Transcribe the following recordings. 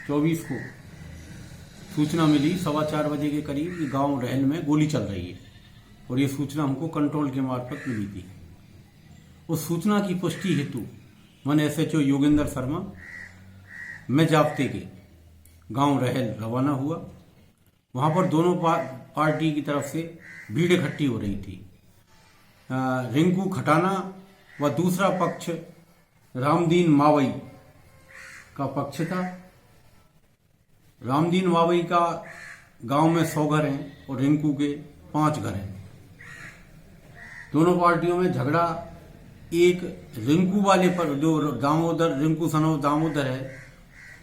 24 को सूचना मिली 4:15 बजे के करीब कि गांव रहल में गोली चल रही है, और ये सूचना हमको कंट्रोल के मार्फत मिली थी। उस सूचना की पुष्टि हेतु मैंने SHO योगेंद्र शर्मा मैं जाप्ते के गांव रहल रवाना हुआ। वहां पर दोनों पार्टी की तरफ से भीड़ इकट्ठी हो रही थी। रिंकू खटाना व दूसरा पक्ष रामदीन मावई का पक्ष था। रामदीन मावई का गांव में 100 घर हैं और रिंकू के 5 घर हैं। दोनों पार्टियों में झगड़ा एक रिंकू वाले पर, जो दामोदर रिंकू सनोफ दामोदर है,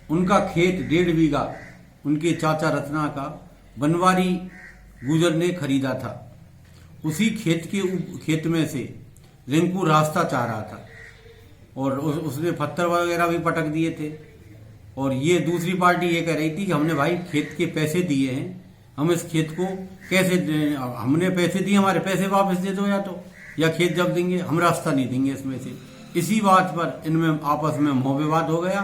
उनका खेत 1.5 बीघा उनके चाचा रत्ना का बनवारी गुजर ने खरीदा था। उसी खेत में से रिंकू रास्ता चाह रहा था और उसने पत्थर वगैरह भी पटक दिए थे। और ये दूसरी पार्टी ये कह रही थी कि हमने भाई खेत के पैसे दिए हैं, हम इस खेत को कैसे, हमने पैसे दिए, हमारे पैसे वापस दे दो, या खेत जब देंगे, हम रास्ता नहीं देंगे इसमें से। इसी बात पर इनमें आपस में मोह विवाद हो गया।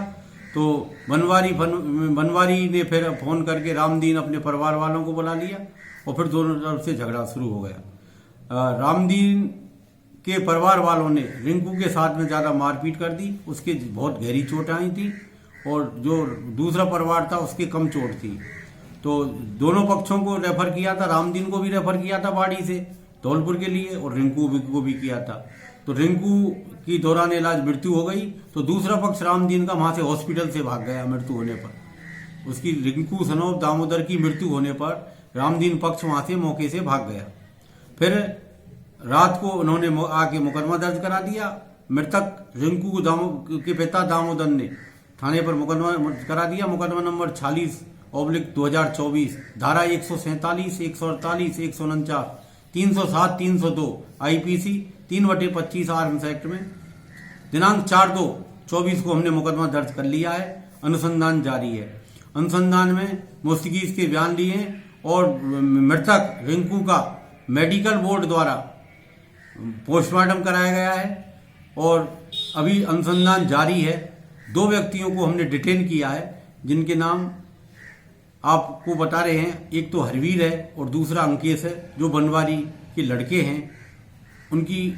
तो बनवारी ने फिर फोन करके रामदीन अपने परिवार वालों को बुला लिया और फिर दोनों तरफ से झगड़ा शुरू हो गया। रामदीन के परिवार वालों ने रिंकू के साथ में ज़्यादा मारपीट कर दी, उसके बहुत गहरी चोट आई थी, और जो दूसरा परिवार था उसके कम चोट थी। तो दोनों पक्षों को रेफर किया था, रामदीन को भी रेफर किया था बाड़ी से धौलपुर के लिए, और रिंकू को भी किया था। तो रिंकू की दौरान इलाज मृत्यु हो गई, तो दूसरा पक्ष रामदीन का वहां से हॉस्पिटल से भाग गया। मृत्यु होने पर उसकी, रिंकू सनोफ दामोदर की मृत्यु होने पर रामदीन पक्ष वहां से मौके से भाग गया। फिर रात को उन्होंने आके मुकदमा दर्ज करा दिया। मृतक रिंकू के पिता दामोदर ने थाने पर मुकदमा करा दिया। मुकदमा नंबर 46/2024, धारा 147, 148, 149, 307, 302 IPC 3/25 आर्म्स एक्ट में दिनांक 4/2/24 को हमने मुकदमा दर्ज कर लिया है। अनुसंधान जारी है। अनुसंधान में मुस्तकीज के बयान लिए हैं और मृतक रिंकू का मेडिकल बोर्ड द्वारा पोस्टमार्टम कराया गया है और अभी अनुसंधान जारी है। 2 व्यक्तियों को हमने डिटेन किया है, जिनके नाम आपको बता रहे हैं। एक तो हरवीर है और दूसरा अंकेश है, जो बनवारी के लड़के हैं। उनकी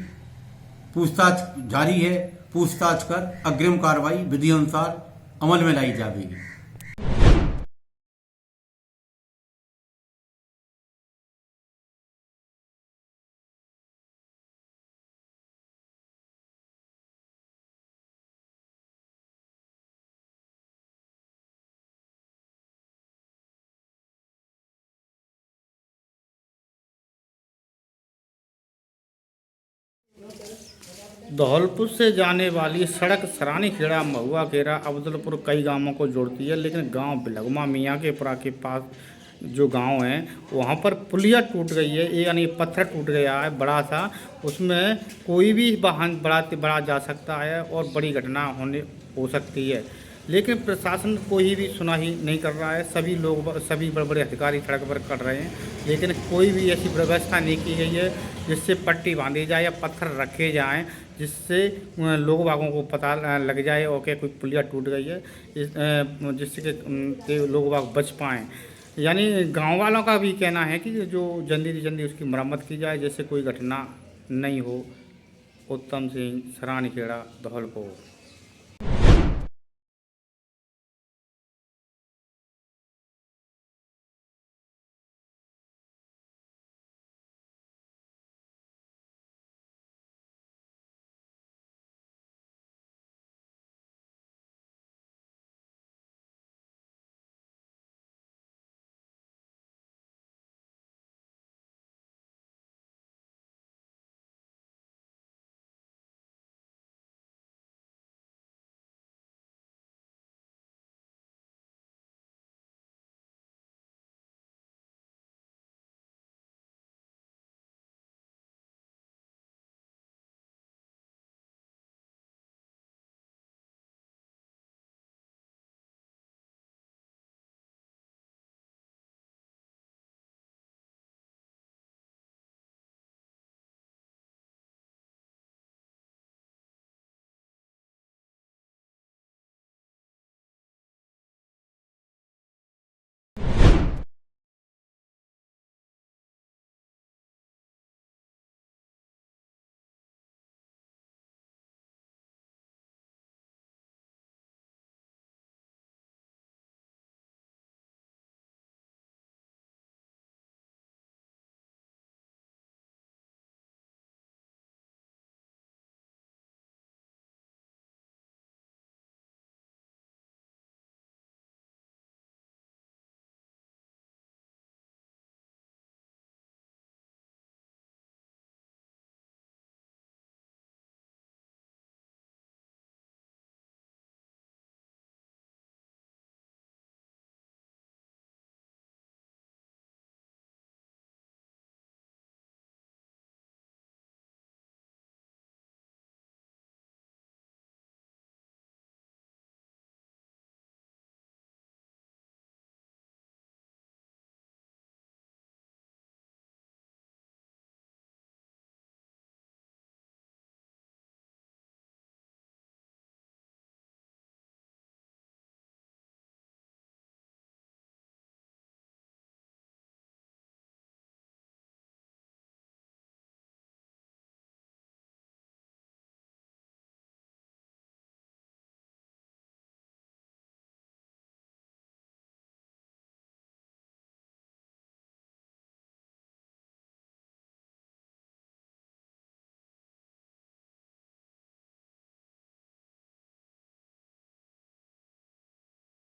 पूछताछ जारी है। पूछताछ कर अग्रिम कार्रवाई विधि अनुसार अमल में लाई जाएगी। धौलपुर से जाने वाली सड़क सरानी खेड़ा महुआ खेड़ा अफजलपुर कई गांवों को जोड़ती है, लेकिन गांव बिलगमा मियाँ के पुरा के पास जो गांव है वहां पर पुलिया टूट गई है, यानी पत्थर टूट गया है बड़ा सा। उसमें कोई भी वाहन बड़ा जा सकता है और बड़ी घटना हो सकती है, लेकिन प्रशासन कोई भी सुनाही नहीं कर रहा है। सभी बड़े बड़े अधिकारी सड़क पर कर रहे हैं, लेकिन कोई भी ऐसी व्यवस्था नहीं की गई है जिससे पट्टी बांधी जाए या पत्थर रखे जाएं, जिससे लोग बागों को पता लग जाए और क्या कोई पुलिया टूट गई है, जिससे कि लोग बाग बच पाएँ। यानी गांव वालों का भी कहना है कि जो जल्दी से जल्दी उसकी मरम्मत की जाए, जिससे कोई घटना नहीं हो। उत्तम सिंह, सरानी खेड़ा, धौलपुर।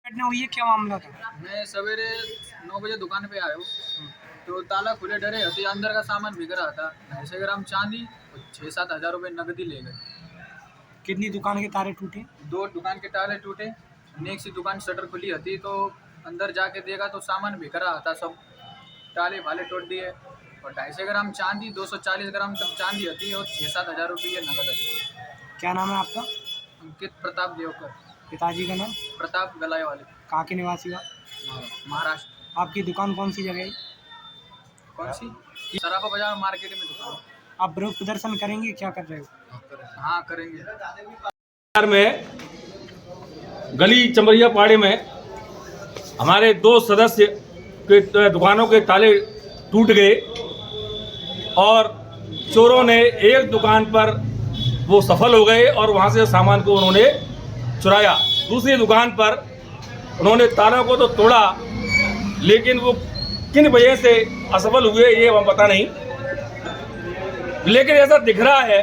घटना हुई है, क्या मामला था? मैं सवेरे 9 बजे दुकान पे आया हूँ तो ताला खुले डरे हती अंदर का सामान बिक रहा था 250 ग्राम चांदी और 6-7 हज़ार रुपये नकदी ले गए। कितनी दुकान के तारे टूटे? 2 दुकान के ताले टूटे, नेक सी दुकान शटर खुली हती तो अंदर जाके देखा तो सामान बिक रहा था, सब ताले भाले तोड़ दिए और 250 ग्राम चांदी 240 ग्राम तक चांदी हती और 6-7 हज़ार रुपये नकद हती। क्या नाम है आपका? अंकित प्रताप देवकर, पिताजी का नाम? प्रताप गलाय वाले, कहाँ के निवासी हो? महाराष्ट्र। आपकी दुकान कौन सी जगह है? कौन सी? सराफा बाजार मार्केट में दुकान। आप विरोध प्रदर्शन करेंगे, क्या कर रहे हो? हाँ करेंगे। बिहार में गली चमरिया पाड़े में हमारे 2 सदस्य के दुकानों के ताले टूट गए और चोरों ने एक दुकान पर वो सफल हो गए और वहाँ से सामान को उन्होंने चुराया। दूसरी दुकान पर उन्होंने तालों को तो तोड़ा, लेकिन वो किन वजह से असफल हुए ये हम पता नहीं, लेकिन ऐसा दिख रहा है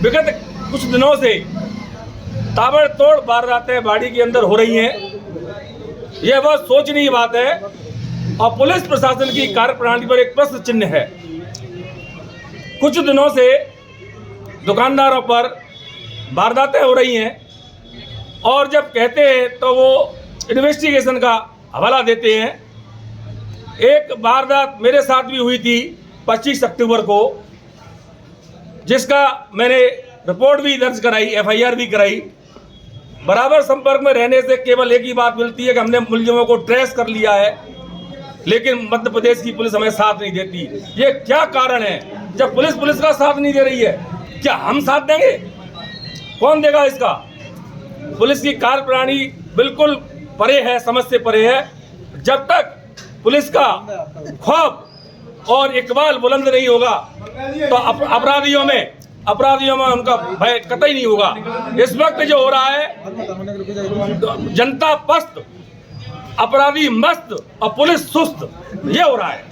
विगत कुछ दिनों से ताबड़तोड़ वारदातें बाड़ी के अंदर हो रही हैं। यह बहुत सोचनीय बात है और पुलिस प्रशासन की कार्यप्रणाली पर एक प्रश्न चिन्ह है। कुछ दिनों से दुकानदारों पर वारदातें हो रही हैं और जब कहते हैं तो वो इन्वेस्टिगेशन का हवाला देते हैं। एक वारदात मेरे साथ भी हुई थी 25 अक्टूबर को, जिसका मैंने रिपोर्ट भी दर्ज कराई, FIR भी कराई। बराबर संपर्क में रहने से केवल एक ही बात मिलती है कि हमने मुलजिमों को ट्रेस कर लिया है, लेकिन मध्य प्रदेश की पुलिस हमें साथ नहीं देती। ये क्या कारण है? जब पुलिस का साथ नहीं दे रही है, क्या हम साथ देंगे? कौन देगा इसका? पुलिस की कार्यप्रणाली बिल्कुल परे है, समझ से परे है। जब तक पुलिस का खौफ और इकबाल बुलंद नहीं होगा तो अपराधियों में उनका भय कतई नहीं होगा। इस वक्त जो हो रहा है, जनता पस्त, अपराधी मस्त और पुलिस सुस्त, ये हो रहा है।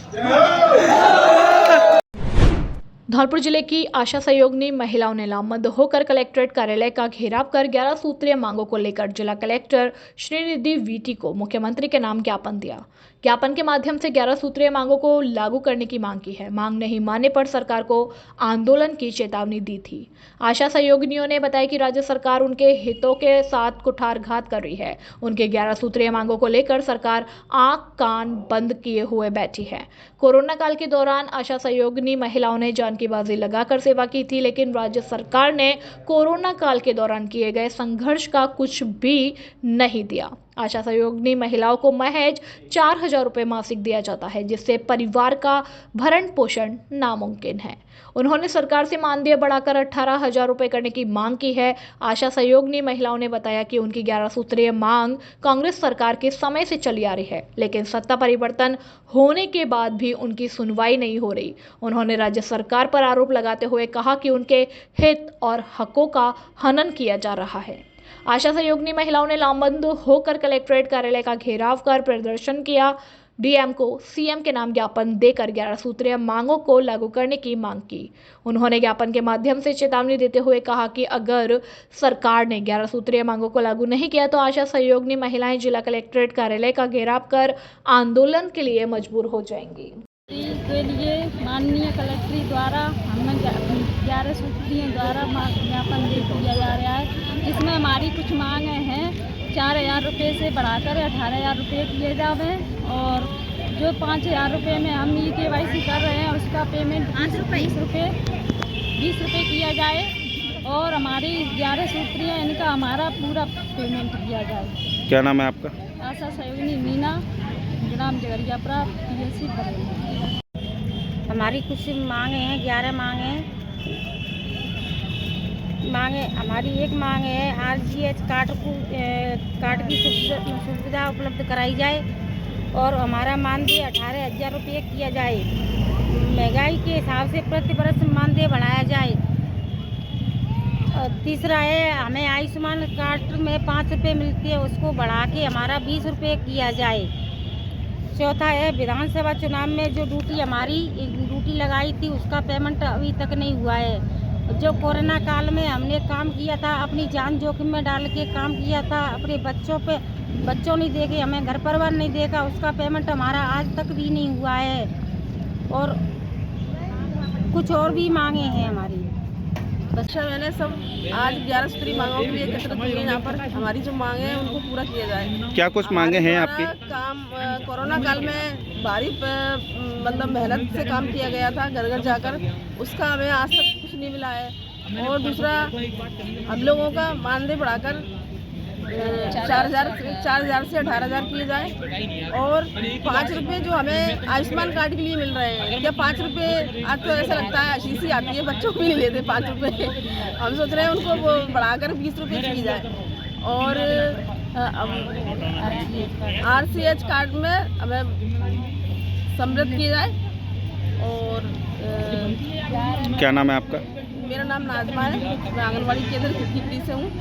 धौलपुर जिले की आशा सहयोगिनी महिलाओं ने लामबंद होकर कलेक्ट्रेट कार्यालय का घेराव कर 11 सूत्रीय मांगों को लेकर जिला कलेक्टर श्रीनिधि वीटी को मुख्यमंत्री के नाम ज्ञापन दिया। ज्ञापन के माध्यम से 11 सूत्रीय मांगों को लागू करने की मांग की है। मांग नहीं मानने पर सरकार को आंदोलन की चेतावनी दी थी। आशा सहयोगिनियों ने बताया कि राज्य सरकार उनके हितों के साथ कुठारघात कर रही है। उनके 11 सूत्रीय मांगों को लेकर सरकार आंख कान बंद किए हुए बैठी है। कोरोना काल के दौरान आशा सहयोगिनी महिलाओं ने जान की बाजी लगाकर सेवा की थी, लेकिन राज्य सरकार ने कोरोना काल के दौरान किए गए संघर्ष का कुछ भी नहीं दिया। आशा सहयोगिनी महिलाओं को महज 4,000 रुपये मासिक दिया जाता है, जिससे परिवार का भरण पोषण नामुमकिन है। उन्होंने सरकार से मानदेय बढ़ाकर 18,000 रुपये करने की मांग की है। आशा सहयोगिनी महिलाओं ने बताया कि उनकी 11 सूत्रीय मांग कांग्रेस सरकार के समय से चली आ रही है, लेकिन सत्ता परिवर्तन होने के बाद भी उनकी सुनवाई नहीं हो रही। उन्होंने राज्य सरकार पर आरोप लगाते हुए कहा कि उनके हित और हकों का हनन किया जा रहा है। आशा सहयोगिनी महिलाओं ने लामबंद होकर कलेक्ट्रेट कार्यालय का घेराव कर प्रदर्शन किया। डीएम को सीएम के नाम ज्ञापन देकर 11 सूत्रीय मांगों को लागू करने की मांग की। उन्होंने ज्ञापन के माध्यम से चेतावनी देते हुए कहा कि अगर सरकार ने 11 सूत्रीय मांगों को लागू नहीं किया तो आशा सहयोगिनी महिलाएं जिला कलेक्ट्रेट कार्यालय का घेराव कर आंदोलन के लिए मजबूर हो जाएंगी। के लिए माननीय कलेक्ट्री द्वारा हमें 11 सूत्रीय द्वारा ज्ञापन दे दिया जा रहा है, जिसमें हमारी कुछ मांगें हैं। 4,000 रुपये से बढ़ाकर 18,000 रुपये किए जावे और जो 5,000 रुपये में हम KYC कर रहे हैं उसका पेमेंट 20 रुपये किया जाए और हमारी 11 सूत्रीय इनका हमारा पूरा पेमेंट किया जाए। क्या नाम है आपका? आशा सहयोगिनी मीना, ग्राम जगरियापुरा, PSC बरेली। हमारी कुछ मांगे हैं, 11 मांगे हमारी एक मांग है RGH कार्ड की सुविधा उपलब्ध कराई जाए और हमारा मानदेय 18,000 रुपये किया जाए। महंगाई के हिसाब से प्रति वर्ष मानदेय बढ़ाया जाए। तीसरा है हमें आयुष्मान कार्ड में 5 रुपये मिलती है, उसको बढ़ा के हमारा 20 रुपये किया जाए। चौथा है विधानसभा चुनाव में जो ड्यूटी लगाई थी उसका पेमेंट अभी तक नहीं हुआ है। जो कोरोना काल में हमने काम किया था, अपनी जान जोखिम में डाल के काम किया था, अपने बच्चों पे बच्चों नहीं देखे, हमें घर परिवार नहीं देखा, उसका पेमेंट हमारा आज तक भी नहीं हुआ है। और कुछ और भी मांगे हैं हमारी। अच्छा, मैंने सब आज 11 सूत्री मांगों के लिए एकत्रित हुए। यहाँ पर हमारी जो मांगे हैं उनको पूरा किया जाए। क्या कुछ मांगे हैं हमारे आपकी? द्वारा काम कोरोना काल में भारी मतलब मेहनत से काम किया गया था घर घर जाकर, उसका हमें आज तक कुछ नहीं मिला है। और दूसरा, हम लोगों का मानदेय बढ़ाकर 4,000 से 18,000 किए जाए। और 5 रुपये जो हमें आयुष्मान कार्ड के लिए मिल रहे हैं, क्या 5 रुपये आज तो ऐसा लगता है आशीष आती है, बच्चों को भी नहीं लेते 5 रुपये। हम सोच रहे हैं उनको वो बढ़ाकर 20 रुपये की जाए। और RCH कार्ड में हमें सम्मिलित किया जाए। और क्या नाम है आपका? मेरा नाम नाजमा है, मैं आंगनबाड़ी केंद्र खिड़की से हूँ।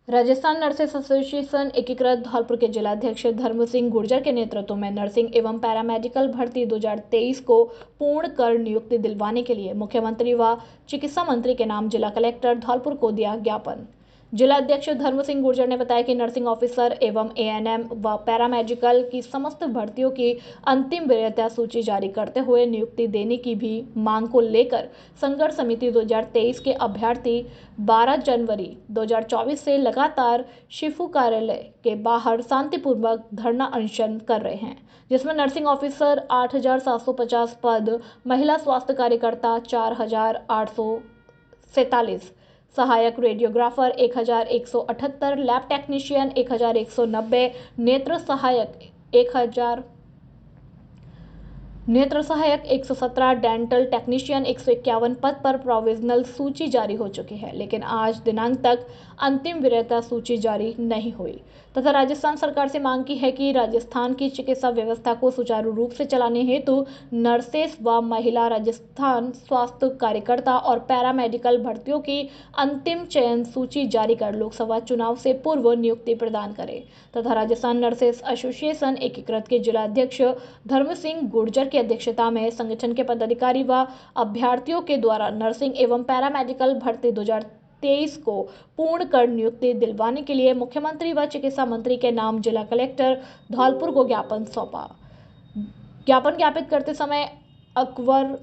राजस्थान नर्सेस एसोसिएशन एकीकृत धौलपुर के जिलाध्यक्ष धर्म सिंह गुर्जर के नेतृत्व में नर्सिंग एवं पैरामेडिकल भर्ती 2023 को पूर्ण कर नियुक्ति दिलवाने के लिए मुख्यमंत्री व चिकित्सा मंत्री के नाम जिला कलेक्टर धौलपुर को दिया ज्ञापन। जिलाध्यक्ष धर्म सिंह गुर्जर ने बताया कि नर्सिंग ऑफिसर एवं ANM व पैरामेडिकल की समस्त भर्तियों की अंतिम वरीयता सूची जारी करते हुए नियुक्ति देने की भी मांग को लेकर संघर्ष समिति 2023 के अभ्यर्थी 12 जनवरी 2024 से लगातार शिफू कार्यालय के बाहर शांतिपूर्वक धरना अनशन कर रहे हैं, जिसमें नर्सिंग ऑफिसर 8,750 पद, महिला स्वास्थ्य कार्यकर्ता 4,847, सहायक रेडियोग्राफर 1,178, लैब टेक्नीशियन 1,190, नेत्र सहायक 117, डेंटल टेक्नीशियन 151 पद पर प्रोविजनल सूची जारी हो चुकी है, लेकिन आज दिनांक तक अंतिम वरीयता सूची जारी नहीं हुई तथा राजस्थान सरकार से मांग की है कि राजस्थान की चिकित्सा व्यवस्था को सुचारू रूप से चलाने हेतु नर्सेस व महिला राजस्थान स्वास्थ्य कार्यकर्ता और पैरामेडिकल भर्तियों की अंतिम चयन सूची जारी कर लोकसभा चुनाव से पूर्व नियुक्ति प्रदान करे तथा राजस्थान नर्सेस एसोसिएशन एकीकृत के जिलाध्यक्ष धर्म सिंह गुर्जर की अध्यक्षता में संगठन के पदाधिकारी व अभ्यर्थियों के द्वारा नर्सिंग एवं पैरामेडिकल भर्ती 2023 को पूर्ण कर नियुक्ति दिलवाने के लिए मुख्यमंत्री व चिकित्सा मंत्री के नाम जिला कलेक्टर धौलपुर को ज्ञापन सौंपा। ज्ञापन ज्ञापित करते समय अकबर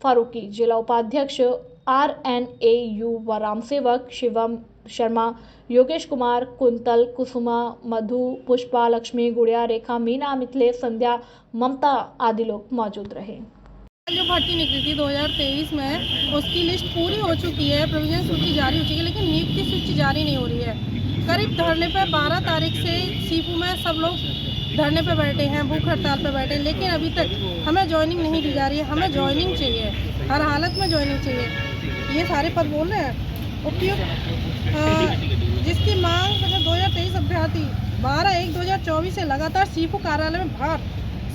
फारूकी, जिला उपाध्यक्ष RNAU व राम सेवक शिवम शर्मा, योगेश कुमार, कुंतल, कुसुमा, मधु, पुष्पा, लक्ष्मी, गुड़िया, रेखा, मीना, मिथिलेश, संध्या, ममता आदि लोग मौजूद रहे। जो भर्ती निकली थी 2023 में, उसकी लिस्ट पूरी हो चुकी है, प्रोविजन सूची जारी हो चुकी है, लेकिन नियुक्ति सूची जारी नहीं हो रही है। करीब धरने पे 12 तारीख से सीपू में सब लोग धरने पे बैठे हैं, भूख हड़ताल पे बैठे हैं, लेकिन अभी तक हमें ज्वाइनिंग नहीं दी जा रही है। हमें ज्वाइनिंग चाहिए, हर हालत में ज्वाइनिंग चाहिए। ये सारे पद बोल रहे हैं उपयुक्त, जिसकी मांग 2023 अभ्यर्थी 12/1/2024 से लगातार सीपू कार्यालय में बाहर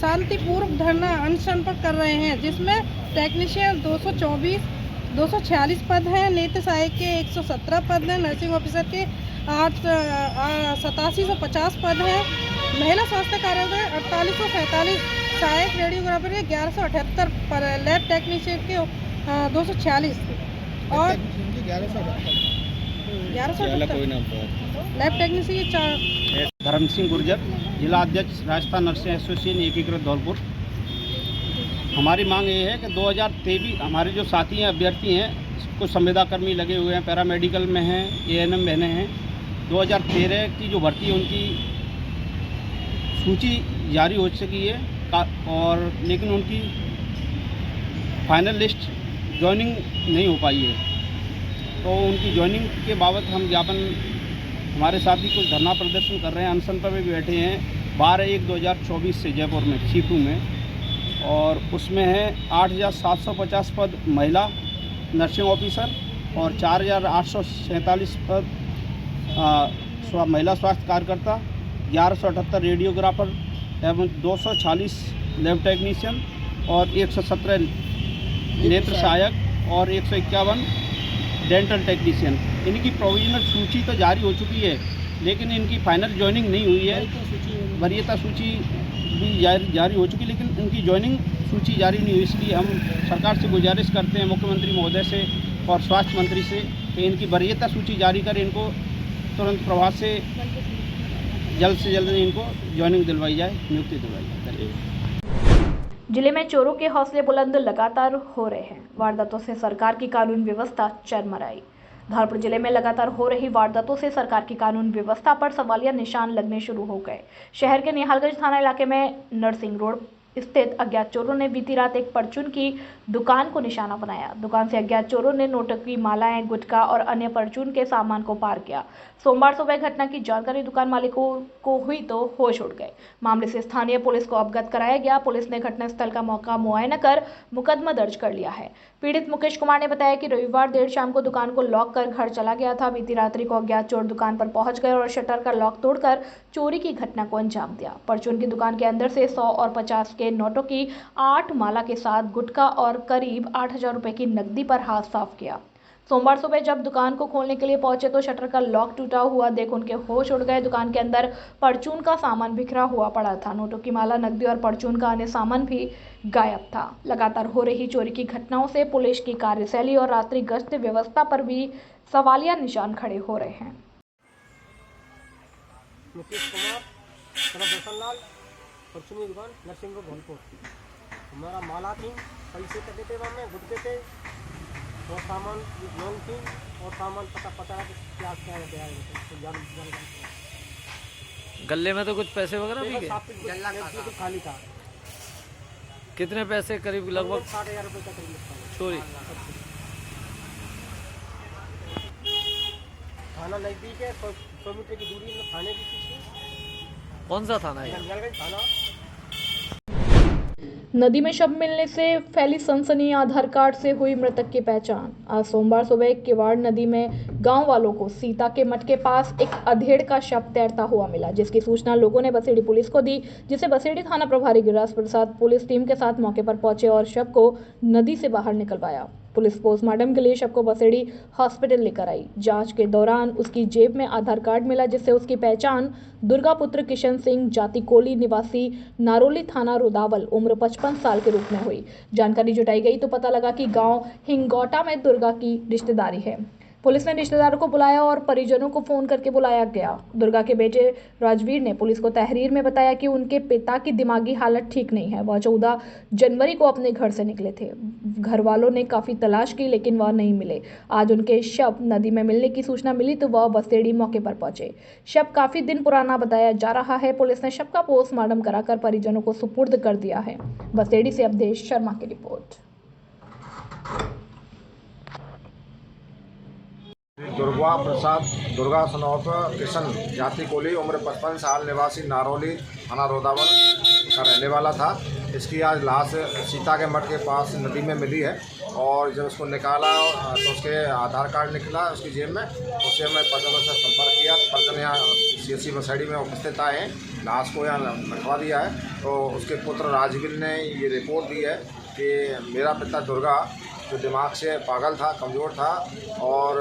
शांतिपूर्वक धरना अनशन पर कर रहे हैं, जिसमें टेक्नीशियन 246 पद हैं, नेत्र सहायक के 117 पद हैं, नर्सिंग ऑफिसर के 8750 पद हैं, महिला स्वास्थ्य कार्यकर्ता 4847, सहायक रेडियोग्राफर के 1178 पर, लैब टेक्नीशियन के 246 और 1178 लैब टेक्नीशियन के 4। धर्म सिंह गुर्जर, जिला अध्यक्ष राजस्थान नर्सिंग एसोसिएशन एकीकृत धौलपुर। हमारी मांग ये है कि 2023 हमारे जो साथी हैं, अभ्यर्थी हैं, कुछ संविदा कर्मी लगे हुए हैं, पैरामेडिकल में हैं, ANM बहने हैं, 2013 की जो भर्ती है उनकी सूची जारी हो चुकी है और लेकिन उनकी फाइनल लिस्ट ज्वाइनिंग नहीं हो पाई है। तो उनकी ज्वाइनिंग के बाबत हम ज्ञापन, हमारे साथी कुछ धरना प्रदर्शन कर रहे हैं, अनशन पर भी बैठे हैं 12/1/2024 से जयपुर में सीपू में, और उसमें है 8,750 पद महिला नर्सिंग ऑफिसर और 4,847 पद महिला स्वास्थ्य कार्यकर्ता, 1178 रेडियोग्राफर एवं 240 लैब टेक्नीशियन और 117 नेत्र सहायक और 151 डेंटल टेक्नीशियन। इनकी प्रोविजनल सूची तो जारी हो चुकी है, लेकिन इनकी फाइनल ज्वाइनिंग नहीं हुई है। वरीयता सूची भी जारी हो चुकी, लेकिन इनकी ज्वाइनिंग सूची जारी नहीं हुई। इसलिए हम सरकार से गुजारिश करते हैं, मुख्यमंत्री महोदय से और स्वास्थ्य मंत्री से, कि इनकी वरीयता सूची जारी कर इनको तुरंत प्रभाव से जल्द इनको ज्वाइनिंग दिलवाई जाए, नियुक्ति दिलवाई जाए। जिले में चोरों के हौसले बुलंद लगातार हो रहे हैं। वारदातों से सरकार की कानून व्यवस्था चरमराई। धौलपुर जिले में लगातार हो रही वारदातों से सरकार की कानून व्यवस्था पर सवालिया निशान लगने शुरू हो गए। शहर के निहालगंज थाना इलाके में नरसिंह रोड स्थित अज्ञात चोरों ने बीती रात एक परचून की दुकान को निशाना बनाया। दुकान से अज्ञात चोरों ने नोटों की मालाएं, गुटखा और अन्य परचून के सामान को पार किया। सोमवार सुबह घटना की जानकारी दुकान मालिकों को हुई तो होश उड़ गए। मामले से स्थानीय पुलिस को अवगत कराया गया। पुलिस ने घटनास्थल का मौका मुआयना कर मुकदमा दर्ज कर लिया है। पीड़ित मुकेश कुमार ने बताया कि रविवार देर शाम को दुकान को लॉक कर घर चला गया था। बीती रात्रि को अज्ञात चोर दुकान पर पहुंच गए और शटर का लॉक तोड़कर चोरी की घटना को अंजाम दिया। परचून की दुकान के अंदर से 100 और 50 के नोटों की 8 माला के साथ गुटखा और करीब 8,000 रुपए की नकदी पर हाथ साफ किया। सोमवार सुबह जब दुकान को खोलने के लिए पहुंचे तो शटर का लॉक टूटा हुआ देख उनके होश उड़ गए। दुकान के अंदर परचून का सामान बिखरा हुआ पड़ा था। नोटों की माला, नकदी और परचून का अन्य सामान भी गायब था। लगातार हो रही चोरी की घटनाओं से पुलिस की कार्यशैली और रात्रि गश्त व्यवस्था पर भी सवालिया निशान खड़े हो रहे हैं। मुकेश कुमार, दर्शन लाल, परचून की दुकान, नरसिंह रोड, धौलपुर। हमारा माला थी, पैसे कटे थे, वहाँ में गुटके थे और सामान लोन थी और सामान पता क्या गले में तो कुछ पैसे वगैरह भी गए, खाली था। कितने पैसे करीब लगभग 60,000 रुपये का करीब चोरी? थाना नज़दीक है, 100 मीटर की दूरी में थाने के पीछे। कौन सा थाना है? निहालगंज थाना। नदी में शव मिलने से फैली सनसनी। आधार कार्ड से हुई मृतक की पहचान। आज सोमवार सुबह किवाड़ नदी में गांव वालों को सीता के मठ के पास एक अधेड़ का शव तैरता हुआ मिला, जिसकी सूचना लोगों ने बसेड़ी पुलिस को दी, जिसे बसेड़ी थाना प्रभारी गिरिराज प्रसाद पुलिस टीम के साथ मौके पर पहुंचे और शव को नदी से बाहर निकलवाया। पुलिस पोस्टमार्टम के लिए शव को बसेड़ी हॉस्पिटल लेकर आई। जांच के दौरान उसकी जेब में आधार कार्ड मिला, जिससे उसकी पहचान दुर्गा पुत्र किशन सिंह, जाति कोली, निवासी नारोली थाना रुदावल, उम्र 55 साल के रूप में हुई। जानकारी जुटाई गई तो पता लगा कि गांव हिंगोटा में दुर्गा की रिश्तेदारी है। पुलिस ने रिश्तेदारों को बुलाया और परिजनों को फोन करके बुलाया गया। दुर्गा के बेटे राजवीर ने पुलिस को तहरीर में बताया कि उनके पिता की दिमागी हालत ठीक नहीं है। वह 14 जनवरी को अपने घर से निकले थे। घर वालों ने काफ़ी तलाश की लेकिन वह नहीं मिले। आज उनके शव नदी में मिलने की सूचना मिली तो वह बसेड़ी मौके पर पहुंचे। शव काफ़ी दिन पुराना बताया जा रहा है। पुलिस ने शव का पोस्टमार्टम कराकर परिजनों को सुपुर्द कर दिया है। बसेड़ी से अवधेश शर्मा की रिपोर्ट। दुर्गा प्रसाद, दुर्गा सनौत किशन, जाति कोली, उम्र 55 साल, निवासी नारोली थाना रोदावल का रहने वाला था। इसकी आज लाश सीता के मठ के पास नदी में मिली है और जब उसको निकाला तो उसके आधार कार्ड निकला उसकी जेब में। उससे हमने परिजनों से संपर्क किया। परिजन यहाँ CSC बसेड़ी में उपस्थित आए हैं, लाश को यहाँ रखवा दिया है। तो उसके पुत्र राजवीर ने ये रिपोर्ट दी है कि मेरा पिता दुर्गा जो दिमाग से पागल था, कमज़ोर था और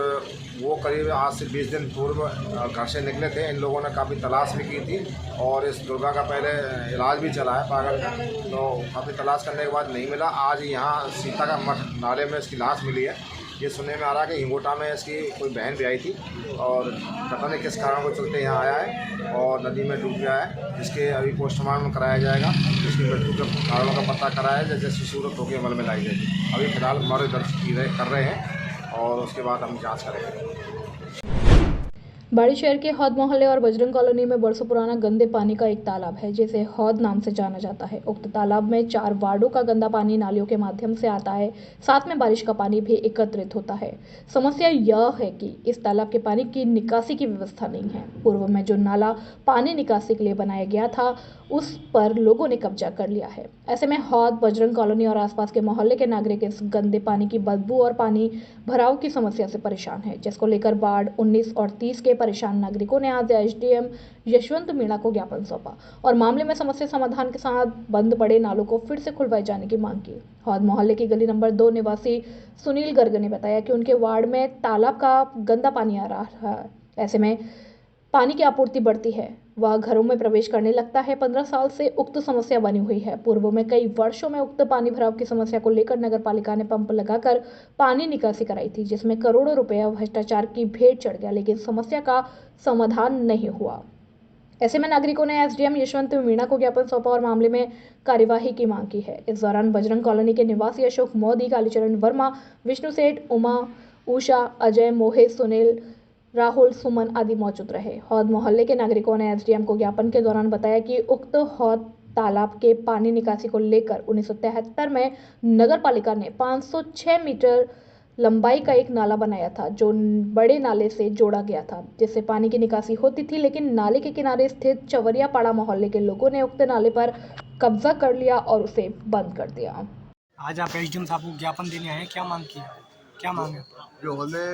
वो करीब आज से 20 दिन पूर्व घर से निकले थे। इन लोगों ने काफ़ी तलाश भी की थी और इस दुर्गा का पहले इलाज भी चला है पागल का, तो काफ़ी तलाश करने के बाद नहीं मिला। आज यहाँ सीता का मठ नाले में इसकी लाश मिली है। ये सुनने में आ रहा है कि हिंगोटा में इसकी कोई बहन भी आई थी और पता नहीं किस कारण को चलते यहाँ आया है और नदी में डूब गया है, जिसके अभी पोस्टमार्टम कराया जाएगा। इसकी मृत्यु के कारणों का पता कराया जाए, जैसे सूरत होकर अमल में लाई जाएगी। अभी फिलहाल मर्ग दर्ज कर रहे हैं और उसके बाद हम जाँच करेंगे। बाड़ी शहर के हौद मोहल्ले और बजरंग कॉलोनी में बरसों पुराना गंदे पानी का एक तालाब है, जिसे हौद नाम से जाना जाता है। उक्त तालाब में 4 वार्डों का गंदा पानी नालियों के माध्यम से आता है, साथ में बारिश का पानी भी एकत्रित होता है। समस्या यह है कि इस तालाब के पानी की निकासी की व्यवस्था नहीं है। पूर्व में जो नाला पानी निकासी के लिए बनाया गया था, उस पर लोगों ने कब्जा कर लिया है। ऐसे में हौद, बजरंग कॉलोनी और आसपास के मोहल्ले के नागरिक इस गंदे पानी की बदबू और पानी भराव की समस्या से परेशान है, जिसको लेकर वार्ड 19 और 30 के परेशान नागरिकों ने आज SDM यशवंत मीणा को ज्ञापन सौंपा और मामले में समस्या समाधान के साथ बंद पड़े नालों को फिर से खुलवाए जाने की मांग की। हौद मोहल्ले की गली नंबर 2 निवासी सुनील गर्ग ने बताया कि उनके वार्ड में तालाब का गंदा पानी आ रहा है। ऐसे में पानी की आपूर्ति बढ़ती है, वह घरों में प्रवेश करने लगता है। 15 साल से उक्त समस्या बनी हुई है। पूर्व में कई वर्षों में उक्त पानी भराव की समस्या को लेकर नगर पालिका ने पंप लगाकर पानी निकासी कराई थी, जिसमें करोड़ों रुपया भ्रष्टाचार की भेंट चढ़ गया, लेकिन समस्या का समाधान नहीं हुआ। ऐसे में नागरिकों ने एसडीएम यशवंत मीणा को ज्ञापन सौंपा और मामले में कार्यवाही की मांग की है। इस दौरान बजरंग कॉलोनी के निवासी अशोक मोदी, कालीचरण वर्मा, विष्णु सेठ, उमा, उषा, अजय, मोहित, सुनील, राहुल, सुमन आदि मौजूद रहे। हौद मोहल्ले के नागरिकों ने एसडीएम को ज्ञापन के दौरान बताया कि उक्त हौद तालाब के पानी निकासी को लेकर 1973 में नगर पालिका ने 506 मीटर लंबाई का एक नाला बनाया था, जो बड़े नाले से जोड़ा गया था, जिससे पानी की निकासी होती थी। लेकिन नाले के किनारे स्थित चवरिया पाड़ा मोहल्ले के लोगों ने उक्त नाले पर कब्जा कर लिया और उसे बंद कर दिया। आज आप एसडीएम साहब को ज्ञापन देने आए, क्या मांग की? क्या मांग है? जो मोहल्ले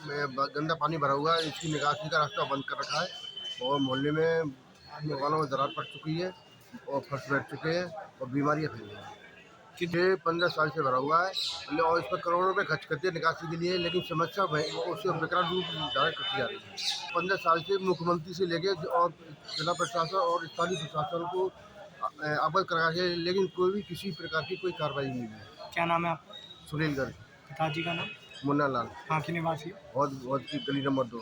में गंदा पानी भरा हुआ है, इसकी निकासी का रास्ता बंद कर रखा है और मोहल्ले में मकानों में दरार पड़ चुकी है और फर्श बैठ चुके हैं और बीमारियाँ फैल रही हैं। 15 साल से भरा हुआ है और इस पर करोड़ों रुपए खर्च करते हैं निकासी के लिए, लेकिन समस्या उसे बेकार रूप धारण करती जा रही है। 15 साल से मुख्यमंत्री से लेके और जिला प्रशासन और स्थानीय प्रशासन को अवगत करा है, लेकिन कोई भी किसी प्रकार की कोई कार्रवाई नहीं है। क्या नाम है आप? सुनील गर्ग। पिताजी का नाम? मुन्ना लाल। कहाँ के निवासी? बहुत की गली नंबर 2।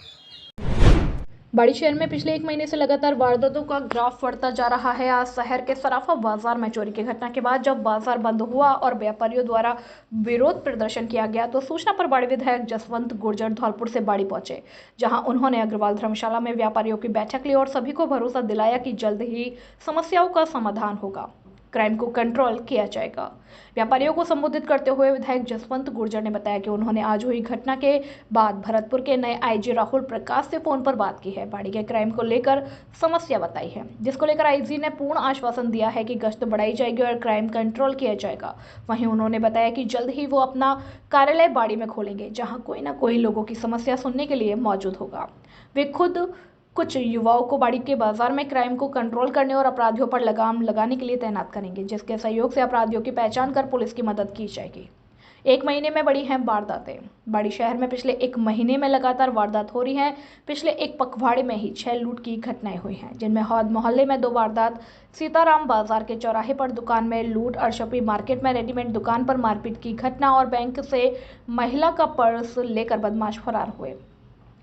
बाड़ी शहर में पिछले 1 महीने से लगातार वारदातों का ग्राफ बढ़ता जा रहा है। आज शहर के सराफा बाजार में चोरी की घटना के बाद जब बाजार बंद हुआ और व्यापारियों द्वारा विरोध प्रदर्शन किया गया, तो सूचना पर बाड़ी विधायक जसवंत गुर्जर धौलपुर से बाड़ी पहुंचे, जहां उन्होंने अग्रवाल धर्मशाला में व्यापारियों की बैठक ली और सभी को भरोसा दिलाया कि जल्द ही समस्याओं का समाधान होगा, क्राइम को कंट्रोल किया जाएगा। व्यापारियों को संबोधित करते हुए विधायक जसवंत गुर्जर ने बताया कि उन्होंने आज हुई घटना के बाद भरतपुर के नए आईजी राहुल प्रकाश से फोन पर बात की है, बाड़ी के क्राइम को लेकर समस्या बताई है, जिसको लेकर आईजी ने पूर्ण आश्वासन दिया है कि गश्त बढ़ाई जाएगी और क्राइम कंट्रोल किया जाएगा। वहीं उन्होंने बताया कि जल्द ही वो अपना कार्यालय बाड़ी में खोलेंगे, जहाँ कोई ना कोई लोगों की समस्या सुनने के लिए मौजूद होगा। वे खुद कुछ युवाओं को बाड़ी के बाजार में क्राइम को कंट्रोल करने और अपराधियों पर लगाम लगाने के लिए तैनात करेंगे, जिसके सहयोग से अपराधियों की पहचान कर पुलिस की मदद की जाएगी। 1 महीने में बढ़ी हैं वारदातें। बाड़ी शहर में पिछले 1 महीने में लगातार वारदात हो रही हैं। पिछले एक पखवाड़े में ही 6 लूट की घटनाएं हुई हैं, जिनमें हौद मोहल्ले में 2 वारदात, सीताराम बाजार के चौराहे पर दुकान में लूट, अर्शपी मार्केट में रेडीमेड दुकान पर मारपीट की घटना और बैंक से महिला का पर्स लेकर बदमाश फरार हुए।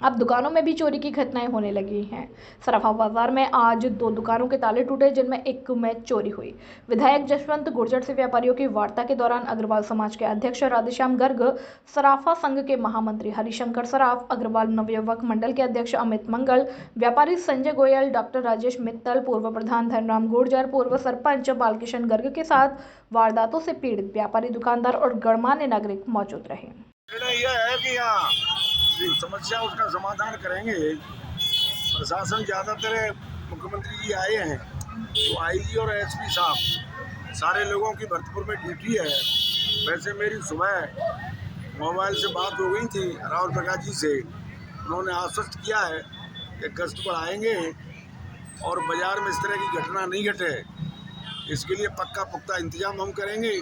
अब दुकानों में भी चोरी की घटनाएं होने लगी हैं। सराफा बाजार में आज 2 दुकानों के ताले टूटे, जिनमें एक में चोरी हुई। विधायक जसवंत गुर्जर से व्यापारियों की वार्ता के दौरान अग्रवाल समाज के अध्यक्ष राधेश्याम गर्ग, सराफा संघ के महामंत्री हरिशंकर सराफ, अग्रवाल नवयुवक मंडल के अध्यक्ष अमित मंगल, व्यापारी संजय गोयल, डॉक्टर राजेश मित्तल, पूर्व प्रधान धनराम गुर्जर, पूर्व सरपंच बालकिशन गर्ग के साथ वारदातों से पीड़ित व्यापारी, दुकानदार और गणमान्य नागरिक मौजूद रहे। समस्या उसका समाधान करेंगे। प्रशासन ज़्यादातर मुख्यमंत्री जी आए हैं, तो आईजी और एसपी साहब सारे लोगों की भरतपुर में ड्यूटी है। वैसे मेरी सुबह मोबाइल से बात हो गई थी राहुल प्रकाश जी से, उन्होंने आश्वस्त किया है कि गश्त बढ़ाएंगे और बाज़ार में इस तरह की घटना नहीं घटे, इसके लिए पक्का पुख्ता इंतजाम हम करेंगे।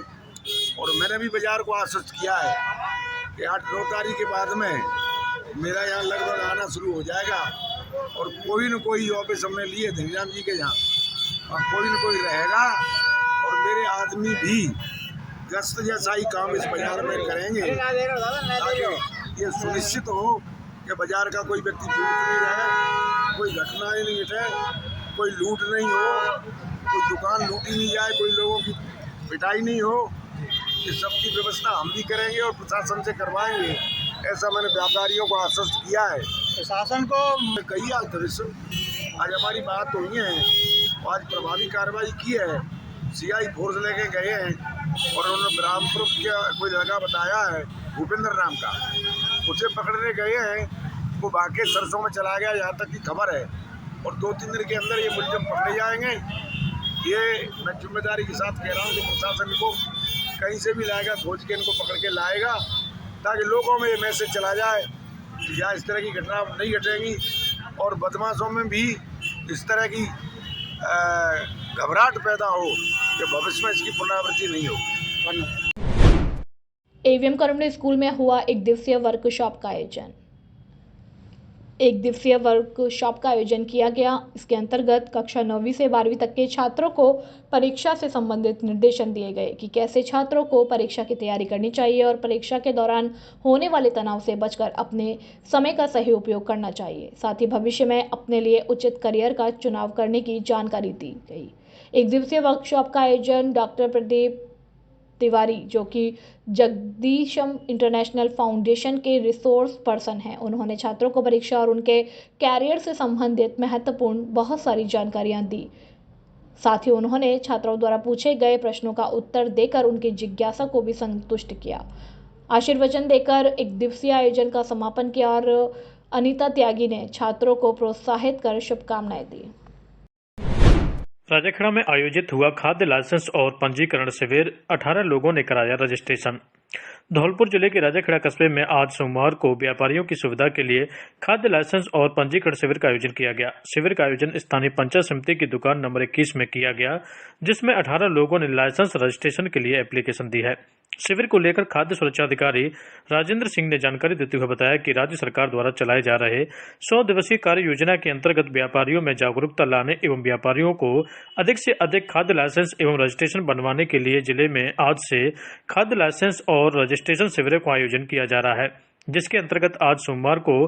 और मैंने भी बाज़ार को आश्वस्त किया है कि 8-9 तारीख के बाद में मेरा यहाँ लगभग आना शुरू हो जाएगा और कोई न कोई ऑफिस हमने लिए धनीराम जी के यहाँ, और कोई न कोई रहेगा और मेरे आदमी भी गश्त जैसा ही काम इस बाजार में करेंगे, ताकि ये सुनिश्चित हो कि बाजार का कोई व्यक्ति लूट नहीं रहे, कोई घटना ही नहीं घटे, कोई लूट नहीं हो, कोई दुकान लूटी नहीं जाए, कोई लोगों की पिटाई नहीं हो। ये सबकी व्यवस्था हम भी करेंगे और प्रशासन से करवाएंगे, ऐसा मैंने व्यापारियों को आश्वस्त किया है। प्रशासन को कही आज हमारी बात हुई है, आज प्रभावी कार्रवाई की है। सीआई फोर्स लेके गए हैं और उन्होंने ब्राह्मपुर का कोई लड़का बताया है भूपेंद्र नाम का, उसे पकड़ने गए हैं, वो बाकी सरसों में चला गया, यहाँ तक की खबर है। और 2-3 दिन के अंदर ये मुलजिम पकड़े जाएंगे। ये मैं जिम्मेदारी के साथ कह रहा हूँ कि प्रशासन को कहीं से भी लाएगा, खोज के इनको पकड़ के लाएगा, ताकि लोगों में ये मैसेज चला जाए कि यहाँ इस तरह की घटना नहीं घटेंगी और बदमाशों में भी इस तरह की घबराहट पैदा हो कि भविष्य में इसकी पुनरावृत्ति नहीं हो। एवीएम कॉर्पोरेट स्कूल में हुआ 1 दिवसीय वर्कशॉप का आयोजन। एक दिवसीय वर्कशॉप का आयोजन किया गया। इसके अंतर्गत कक्षा 9वीं से 12वीं तक के छात्रों को परीक्षा से संबंधित निर्देशन दिए गए कि कैसे छात्रों को परीक्षा की तैयारी करनी चाहिए और परीक्षा के दौरान होने वाले तनाव से बचकर अपने समय का सही उपयोग करना चाहिए। साथ ही भविष्य में अपने लिए उचित करियर का चुनाव करने की जानकारी दी गई। एक दिवसीय वर्कशॉप का आयोजन डॉक्टर प्रदीप तिवारी, जो कि जगदीशम इंटरनेशनल फाउंडेशन के रिसोर्स पर्सन हैं, उन्होंने छात्रों को परीक्षा और उनके कैरियर से संबंधित महत्वपूर्ण बहुत सारी जानकारियां दी। साथ ही उन्होंने छात्रों द्वारा पूछे गए प्रश्नों का उत्तर देकर उनकी जिज्ञासा को भी संतुष्ट किया। आशीर्वचन देकर एक दिवसीय आयोजन का समापन किया और अनीता त्यागी ने छात्रों को प्रोत्साहित कर शुभकामनाएं दी। राजाखेड़ा में आयोजित हुआ खाद्य लाइसेंस और पंजीकरण शिविर, 18 लोगों ने कराया रजिस्ट्रेशन। धौलपुर जिले के राजाखेड़ा कस्बे में आज सोमवार को व्यापारियों की सुविधा के लिए खाद्य लाइसेंस और पंजीकरण शिविर का आयोजन किया गया। शिविर का आयोजन स्थानीय पंचायत समिति की दुकान नंबर 21 में किया गया, जिसमें 18 लोगों ने लाइसेंस रजिस्ट्रेशन के लिए एप्लीकेशन दी है। शिविर को लेकर खाद्य सुरक्षा अधिकारी राजेंद्र सिंह ने जानकारी देते हुए बताया कि राज्य सरकार द्वारा चलाए जा रहे 100 दिवसीय कार्य योजना के अंतर्गत व्यापारियों में जागरूकता लाने एवं व्यापारियों को अधिक से अधिक खाद्य लाइसेंस एवं रजिस्ट्रेशन बनवाने के लिए जिले में आज से खाद्य लाइसेंस और रजिस्ट्रेशन शिविरों का आयोजन किया जा रहा है, जिसके अंतर्गत आज सोमवार को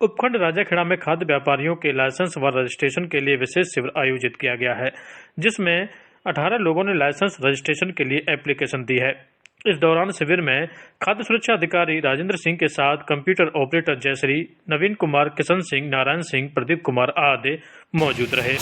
उपखंड राजाखेड़ा में खाद्य व्यापारियों के लाइसेंस व रजिस्ट्रेशन के लिए विशेष शिविर आयोजित किया गया है, जिसमें 18 लोगों ने लाइसेंस रजिस्ट्रेशन के लिए एप्लीकेशन दी है। इस दौरान शिविर में खाद्य सुरक्षा अधिकारी राजेंद्र सिंह के साथ कंप्यूटर ऑपरेटर जयश्री, नवीन कुमार, किशन सिंह, नारायण सिंह, प्रदीप कुमार आदि मौजूद रहे।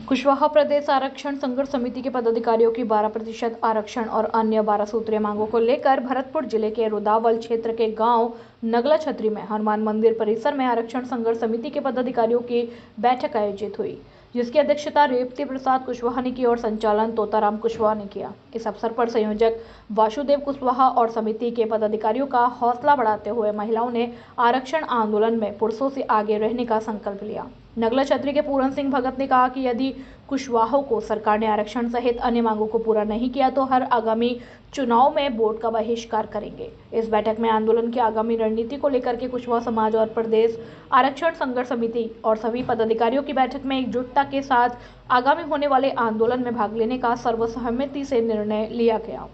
कुशवाहा प्रदेश आरक्षण संघर्ष समिति के पदाधिकारियों की 12% आरक्षण और अन्य 12 सूत्रीय मांगों को लेकर भरतपुर जिले के रुदावल क्षेत्र के गांव नगला छतरी में हनुमान मंदिर परिसर में आरक्षण संघर्ष समिति के पदाधिकारियों की बैठक आयोजित हुई, जिसकी अध्यक्षता रेवती प्रसाद कुशवाहा ने की और संचालन तोताराम कुशवाहा ने किया। इस अवसर पर संयोजक वासुदेव कुशवाहा और समिति के पदाधिकारियों का हौसला बढ़ाते हुए महिलाओं ने आरक्षण आंदोलन में पुरुषों से आगे रहने का संकल्प लिया। नगला छतरी के पूरन सिंह भगत ने कहा कि यदि कुशवाहों को सरकार ने आरक्षण सहित अन्य मांगों को पूरा नहीं किया तो हर आगामी चुनाव में बोर्ड का बहिष्कार करेंगे। इस बैठक में आंदोलन की आगामी रणनीति को लेकर के कुशवाहा समाज और प्रदेश आरक्षण संघर्ष समिति और सभी पदाधिकारियों की बैठक में एकजुटता के साथ आगामी होने वाले आंदोलन में भाग लेने का सर्वसहमति से निर्णय लिया गया।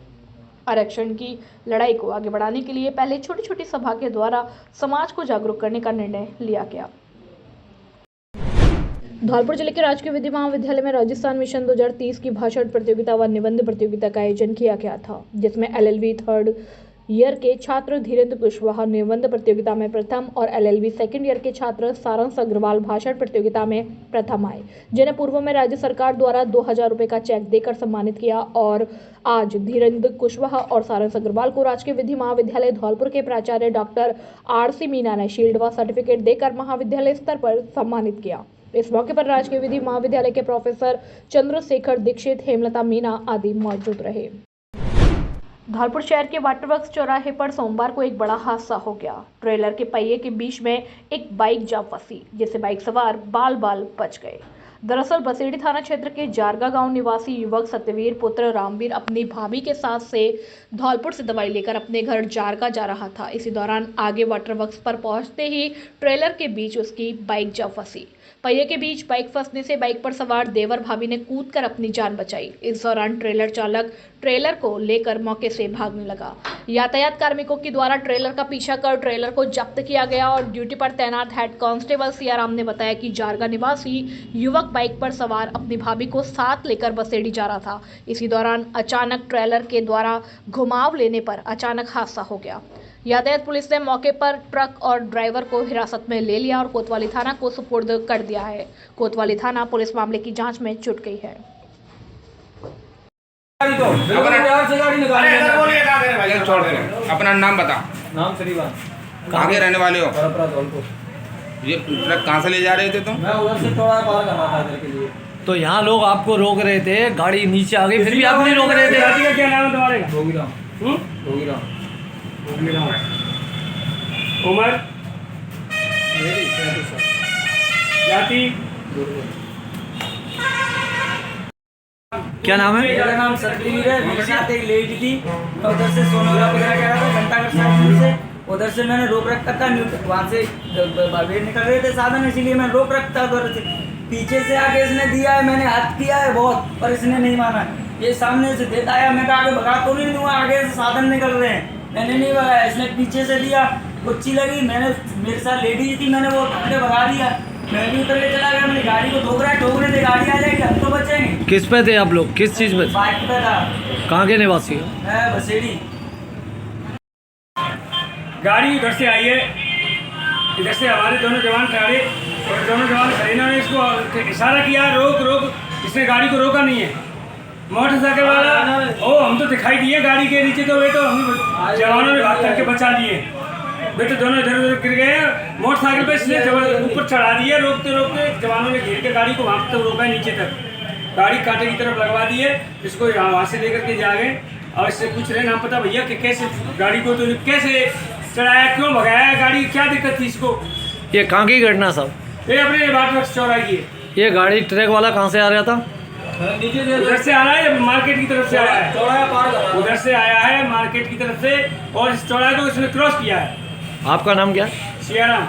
आरक्षण की लड़ाई को आगे बढ़ाने के लिए पहले छोटी छोटी सभा के द्वारा समाज को जागरूक करने का निर्णय लिया गया। धौलपुर जिले के राजकीय विधि महाविद्यालय में राजस्थान मिशन 2030 की भाषण प्रतियोगिता व निबंध प्रतियोगिता का आयोजन किया गया था, जिसमें LLB 3rd ईयर के छात्र धीरेन्द्र कुशवाहा निबंध प्रतियोगिता में प्रथम और LLB 2nd ईयर के छात्र सारंश अग्रवाल भाषण प्रतियोगिता में प्रथम आए, जिन्हें पूर्व में राज्य सरकार द्वारा 2000 रुपये का चेक देकर सम्मानित किया। और आज धीरेन्द्र कुशवाहा और सारंश अग्रवाल को राजकीय विधि महाविद्यालय धौलपुर के प्राचार्य डॉक्टर RC मीना ने शील्ड व सर्टिफिकेट देकर महाविद्यालय स्तर पर सम्मानित किया। इस मौके पर राजकीय विधि महाविद्यालय के प्रोफेसर चंद्रशेखर दीक्षित, हेमलता मीना आदि मौजूद रहे। धौलपुर शहर के वाटरवर्क्स चौराहे पर सोमवार को एक बड़ा हादसा हो गया। ट्रेलर के पहिए के बीच में एक बाइक जा फंसी, जिससे बाइक सवार बाल बाल बच गए। दरअसल बसेड़ी थाना क्षेत्र के जारगा गांव निवासी युवक सत्यवीर पुत्र रामवीर अपनी भाभी के साथ से धौलपुर से दवाई लेकर अपने घर जारगा जा रहा था। इसी दौरान आगे वाटरवर्क्स पर पहुंचते ही ट्रेलर के बीच उसकी बाइक जा फंसी। पहिए के बीच बाइक फंसने से बाइक पर सवार देवर भाभी ने कूदकर अपनी जान बचाई। इस दौरान ट्रेलर चालक ट्रेलर को लेकर मौके से भागने लगा। यातायात कार्मिकों के द्वारा ट्रेलर का पीछा कर ट्रेलर को जब्त किया गया और ड्यूटी पर तैनात हेड कांस्टेबल सियाराम ने बताया कि जारगा निवासी युवक बाइक पर सवार अपनी भाभी को साथ लेकर बसेड़ी जा रहा था। इसी दौरान अचानक ट्रेलर के द्वारा घुमाव लेने पर अचानक हादसा हो गया। यातायात पुलिस ने मौके पर ट्रक और ड्राइवर को हिरासत में ले लिया और कोतवाली थाना को सुपुर्द कर दिया है। कोतवाली थाना पुलिस मामले की जांच में जुट गई है। अपना नाम बता। नाम श्रीवान। कहाँ के रहने वाले हो? ये ट्रक कहाँ से ले जा रहे थे तुम? मैं उधर से थोड़ा पार करना था इधर के लिए। तो यहाँ लोग आपको रोक रहे थे, गाड़ी नीचे आ गई, फिर भी आप नहीं रोक रहे थे। क्या नाम है तुम्हारे? रोगीराम। उम्र, जाति, क्या नाम है? मेरा नाम सतवीर है। मेरे साथ एक लेडी थी, उधर से सोनोग्राफी करा गया था घंटाघर साइड से। उधर से मैंने रोक रखा था, वहाँ से बाहर निकल रहे थे साधन, इसीलिए मैं रोक रखता उधर से। पीछे से आके इसने दिया है, मैंने हाथ किया है बहुत, पर इसने नहीं माना। ये सामने से देता आया, मैं आगे भगा तो नहीं दूँगा, आगे से साधन निकल रहे हैं, मैंने नहीं भगाया, इसने पीछे से दिया, गुच्ची लगी, मैंने मेरे साथ लेडीज थी, मैंने वो उठा के भगा दिया, मैं भी उतर के चला गया। मैंने गाड़ी को ठोकने थे, गाड़ी आ जाएगी, हम तो बचेंगे। किस पे थे आप लोग, किस चीज़ में? बाइक पे था। कहाँ के निवासी हो? मैं बसेड़ी। गाड़ी उधर से आई है, इधर से हमारे दोनों जवान खड़े, और दोनों जवान खड़े ना इसको इशारा किया रोक रोक, इसने गाड़ी को रोका नहीं है। मोटरसाइकिल वाला ओ हम तो दिखाई दिए गाड़ी के नीचे, तो वे तो हम जवानों ने भाग करके बचा लिए। वे तो दोनों इधर उधर गिर गए। मोटरसाइकिल पे इसने ऊपर चढ़ा दिए, रोकते रोकते जवानों ने घेर के गाड़ी को वहाँ तक रोका, नीचे तक गाड़ी कांटे की तरफ लगवा दिए। इसको वहाँ से लेकर के जा गए और इससे पूछ रहे नाम पता भैया कि कैसे गाड़ी को तो कैसे चढ़ाया, क्यों भगाया गाड़ी, क्या दिक्कत थी इसको? ये कहाँ की घटना सब? ये अपने बाटरक्स चौराहे की है। ये गाड़ी ट्रक वाला कहाँ से आ रहा था? उधर से आ रहा है, मार्केट की तरफ से आया है, चौराहा पार उधर से आया है मार्केट की तरफ से, और इस चौराहे को इसने क्रॉस किया है। आपका नाम क्या? सियाराम।